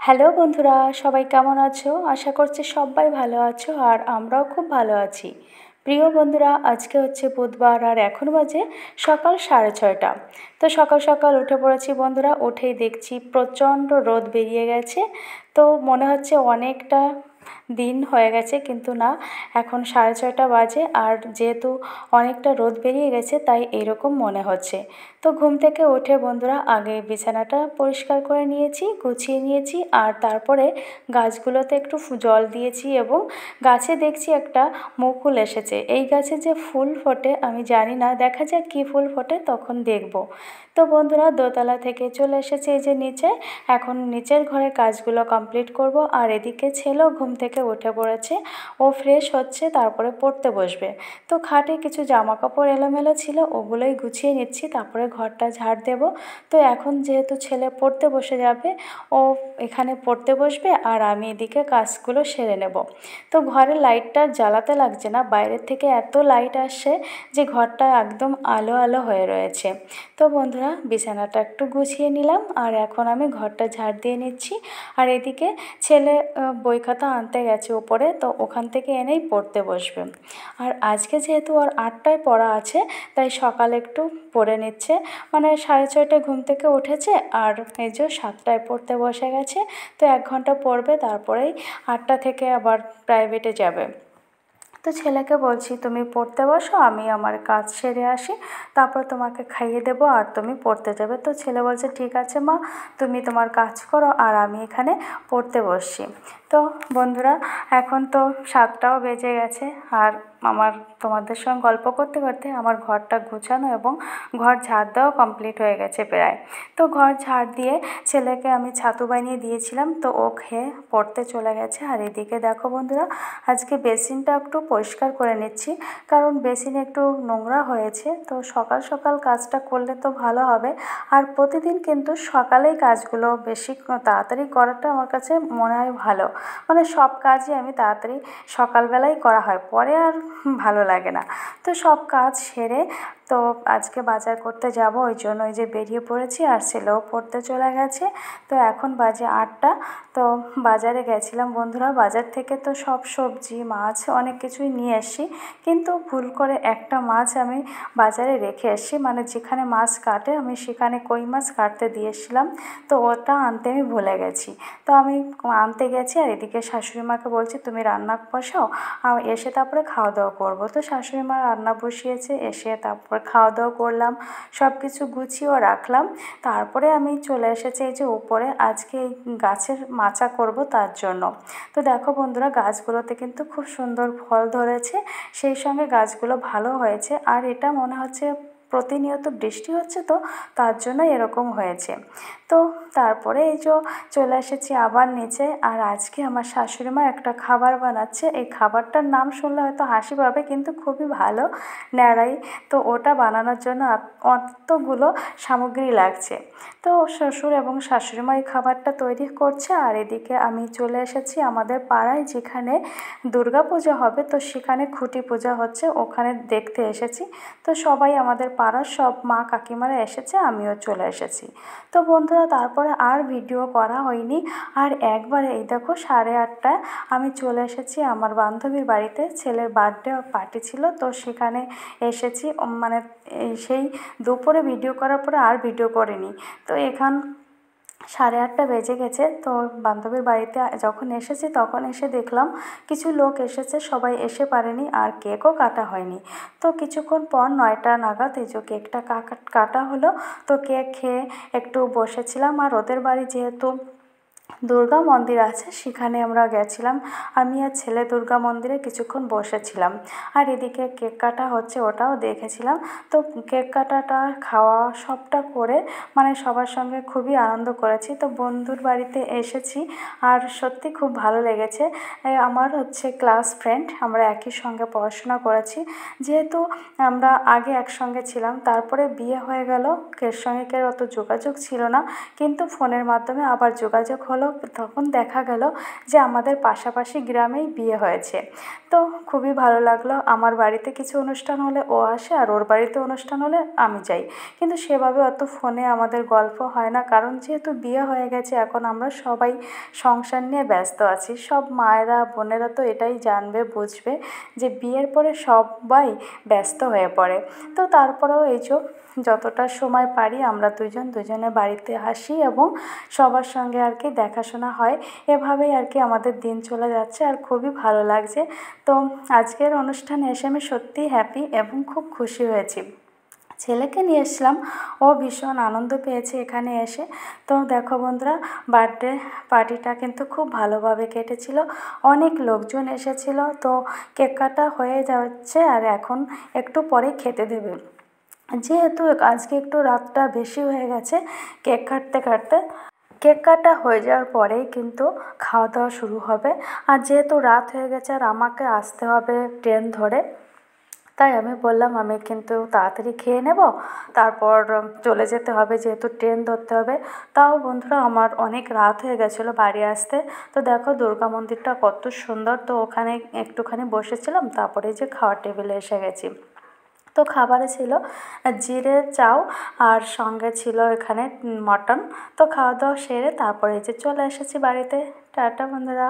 Hello বন্ধুরা, সবাই কেমন আছো? আশা করছি সবাই ভালো আছো আর আমরাও খুব ভালো আছি। প্রিয় বন্ধুরা, আজকে হচ্ছে বুধবার আর এখন বাজে সকাল 6:30। তো সকাল সকাল উঠে পড়েছি বন্ধুরা। উঠেই দেখছি প্রচণ্ড রোদ বেরিয়ে গেছে। তো মনে হচ্ছে অনেকটা দিন হয়ে গেছে, কিন্তু না, এখন 6:30 বাজে আর যেহেতু অনেকটা রোদ বেরিয়ে গেছে তাই এরকম মনে হচ্ছে। তো ঘুম থেকে উঠে বন্ধুরা আগে বিছানাটা পরিষ্কার করে নিয়েছি, গুছিয়ে নিয়েছি, আর তারপরে গাছগুলোতে একটু জল দিয়েছি এবং গাছে দেখছি একটা মুকুল এসেছে। এই গাছে যে ফুল ফোটে আমি জানি না, দেখা যাক কী ফুল ফোটে, তখন দেখব। তো বন্ধুরা দোতলা থেকে চলে এসেছে এই যে নিচে। এখন নিচের ঘরের কাজগুলো কমপ্লিট করব আর এদিকে ছেলেও ঘুম থেকে উঠে পড়েছে। ও ফ্রেশ হচ্ছে, তারপরে পড়তে বসবে। তো খাটে কিছু জামা কাপড় এলোমেলো ছিল, ওগুলোই গুছিয়ে নিচ্ছি, তারপরে ঘরটা ঝাড় দেব। তো এখন যেহেতু ছেলে পড়তে বসে যাবে, ও এখানে পড়তে বসবে আর আমি এদিকে কাজগুলো সেরে নেব। তো ঘরের লাইটটা জ্বালাতে লাগছে না, বাইরের থেকে এত লাইট আসছে যে ঘরটা একদম আলো আলো হয়ে রয়েছে। তো বন্ধুরা বিছানাটা একটু গুছিয়ে নিলাম আর এখন আমি ঘরটা ঝাড় দিয়ে নিচ্ছি। আর এদিকে ছেলে বই খাতা আনতে গেছে উপরে, তো ওখান থেকে এনেই পড়তে বসবে। আর আজকে যেহেতু ওর 8টায় পড়া আছে, তাই সকালে একটু পড়ে নিচ্ছে। মানে 6:30টায় ঘুম থেকে উঠেছে আর এই যে 7টায় পড়তে বসে গেছে। তো 1 ঘন্টা পড়বে, তারপরেই 8টা থেকে আবার প্রাইভেটে যাবে। তো ছেলেকে বলছি তুমি পড়তে বসো, আমি আমার কাজ সেরে আসি, তারপর তোমাকে খাইয়ে দেবো আর তুমি পড়তে যাবে। তো ছেলে বলছে ঠিক আছে মা, তুমি তোমার কাজ করো আর আমি এখানে পড়তে বসছি। তো বন্ধুরা এখন তো 7টাও বেজে গেছে আর আমার তোমাদের সঙ্গে গল্প করতে করতে আমার ঘরটা গুছানো এবং ঘর ঝাড় দেওয়া কমপ্লিট হয়ে গেছে প্রায়। তো ঘর ঝাড় দিয়ে ছেলেকে আমি ছাতু বানিয়ে দিয়েছিলাম, তো ও খেয়ে পড়তে চলে গেছে। আর এদিকে দেখো বন্ধুরা, আজকে বেসিনটা একটু পরিষ্কার করে নিচ্ছি, কারণ বেসিনে একটু নোংরা হয়েছে। তো সকাল সকাল কাজটা করলে তো ভালো হবে। আর প্রতিদিন কিন্তু সকালেই কাজগুলো বেশি তাড়াতাড়ি করাটা আমার কাছে মনে হয় ভালো। মানে সব কাজই আমি তাড়াতাড়ি সকালবেলাই করা হয়, পরে আর ভালো লাগে না। তো সব কাজ সেরে তো আজকে বাজার করতে যাব, ওই জন্য ওই যে বেরিয়ে পড়েছি আর ছেলেও পড়তে চলে গেছে। তো এখন বাজে 8টা। তো বাজারে গেছিলাম বন্ধুরা, বাজার থেকে তো সব সবজি মাছ অনেক কিছুই নিয়ে এসেছি, কিন্তু ভুল করে একটা মাছ আমি বাজারে রেখে এসেছি। মানে যেখানে মাছ কাটে আমি সেখানে কই মাছ কাটতে দিয়ে এসেছিলাম, তো ওটা আনতে আমি ভুলে গেছি। তো আমি আনতে গেছি আর এদিকে শাশুড়ি মাকে বলছি তুমি রান্না বসাও, আর এসে তারপরে খাওয়া দাওয়া করবো। তো শাশুড়ি মা রান্না বসিয়েছে, এসে তারপর খাওয়া দাওয়া করলাম, সব কিছু গুছিয়েও রাখলাম। তারপরে আমি চলে এসেছি এই যে উপরে, আজকে এই গাছের মাচা করব তার জন্য। তো দেখো বন্ধুরা গাছগুলোতে কিন্তু খুব সুন্দর ফল ধরেছে, সেই সঙ্গে গাছগুলো ভালো হয়েছে। আর এটা মনে হচ্ছে প্রতিনিয়ত বৃষ্টি হচ্ছে, তো তার জন্য এরকম হয়েছে। তো তারপরে এই যে চলে এসেছি আবার নিচে। আর আজকে আমার শাশুড়ি মা একটা খাবার বানাচ্ছে, এই খাবারটার নাম শুনলে হয়তো হাসি পাবে, কিন্তু খুবই ভালো, ন্যাড়াই। তো ওটা বানানোর জন্য অতগুলো সামগ্রী লাগছে। তো শ্বশুর এবং শাশুড়ি মা এই খাবারটা তৈরি করছে আর এদিকে আমি চলে এসেছি আমাদের পাড়ায়, যেখানে দুর্গাপূজা হবে, তো সেখানে খুঁটি পূজা হচ্ছে, ওখানে দেখতে এসেছি। তো সবাই আমাদের পাড়ার সব মা কাকিমারা এসেছে, আমিও চলে এসেছি। তো বন্ধুরা তারপরে আর ভিডিও করা হয়নি। আর একবারে এই দেখো 8:30টায় আমি চলে এসেছি আমার বান্ধবীর বাড়িতে, ছেলের বার্থডে পার্টি ছিল, তো সেখানে এসেছি। মানে সেই দুপুরে ভিডিও করার পরে আর ভিডিও করিনি। তো 8:30 বেজে গেছে। তো বান্ধবীর বাড়িতে যখন এসেছি তখন এসে দেখলাম কিছু লোক এসেছে, সবাই এসে পারেনি আর কেকও কাটা হয়নি। তো কিছুক্ষণ পর 9টা নাগাদ এই যে কেকটা কাটা হলো। তো কেক খেয়ে একটু বসেছিলাম। আর ওদের বাড়ি যেহেতু দুর্গা মন্দির আছে, সেখানে আমরা গেছিলাম, আমি আর ছেলে দুর্গা মন্দিরে কিছুক্ষণ বসেছিলাম। আর এদিকে কেক কাটা হচ্ছে, ওটাও দেখেছিলাম। তো কেক কাটাটা খাওয়া সবটা করে মানে সবার সঙ্গে খুবই আনন্দ করেছি। তো বন্ধুর বাড়িতে এসেছি আর সত্যি খুব ভালো লেগেছে। আমার হচ্ছে ক্লাস ফ্রেন্ড, আমরা একই সঙ্গে পড়াশোনা করেছি। যেহেতু আমরা আগে একসঙ্গে ছিলাম, তারপরে বিয়ে হয়ে গেল, এর সঙ্গে অত যোগাযোগ ছিল না, কিন্তু ফোনের মাধ্যমে আবার যোগাযোগ হলো। হলো, তখন দেখা গেল যে আমাদের পাশাপাশি গ্রামেই বিয়ে হয়েছে। তো খুবই ভালো লাগলো। আমার বাড়িতে কিছু অনুষ্ঠান হলে ও আসে, আর ওর বাড়িতে অনুষ্ঠান হলে আমি যাই। কিন্তু সেভাবে অত ফোনে আমাদের গল্প হয় না, কারণ যেহেতু বিয়ে হয়ে গেছে এখন আমরা সবাই সংসার নিয়ে ব্যস্ত আছি। সব মায়েরা বোনেরা তো এটাই জানবে বুঝবে যে বিয়ের পরে সবাই ব্যস্ত হয়ে পড়ে। তো তারপরেও এই যতটা সময় পারি আমরা দুজন দুজনের বাড়িতে আসি এবং সবার সঙ্গে আর কি দেখাশোনা হয়। এভাবেই আর কি আমাদের দিন চলে যাচ্ছে, আর খুবই ভালো লাগছে। তো আজকের অনুষ্ঠানে এসে আমি সত্যিই হ্যাপি এবং খুব খুশি হয়েছি। ছেলেকে নিয়ে এসেছিলাম, ও ভীষণ আনন্দ পেয়েছে এখানে এসে। তো দেখো বন্ধুরা, বার্থডে পার্টিটা কিন্তু খুব ভালোভাবে কেটেছিল। অনেক লোকজন এসেছিল। তো কেক কাটা হয়ে যাচ্ছে আর এখন একটু পরে খেতে দেবে। যেহেতু আজকে একটু রাতটা বেশি হয়ে গেছে, কেক কাটতে কাটতে কেক কাটা হয়ে যাওয়ার পরেই কিন্তু খাওয়া দাওয়া শুরু হবে। আর যেহেতু রাত হয়ে গেছে আর আমাকে আসতে হবে ট্রেন ধরে, তাই আমি বললাম আমি কিন্তু তাড়াতাড়ি খেয়ে নেব, তারপর চলে যেতে হবে যেহেতু ট্রেন ধরতে হবে। তাও বন্ধুরা আমার অনেক রাত হয়ে গেছিলো বাড়ি আসতে। তো দেখো দুর্গা মন্দিরটা কত সুন্দর, তো ওখানে একটুখানি বসেছিলাম, তারপরে যে খাওয়ার টেবিলে এসে গেছি। তো খাবারে ছিল জিরে চাউ, আর সঙ্গে ছিল এখানে মটন। তো খাওয়া দাওয়া সেরে তারপরে এই যে চলে এসেছি বাড়িতে। টাটা বন্ধুরা।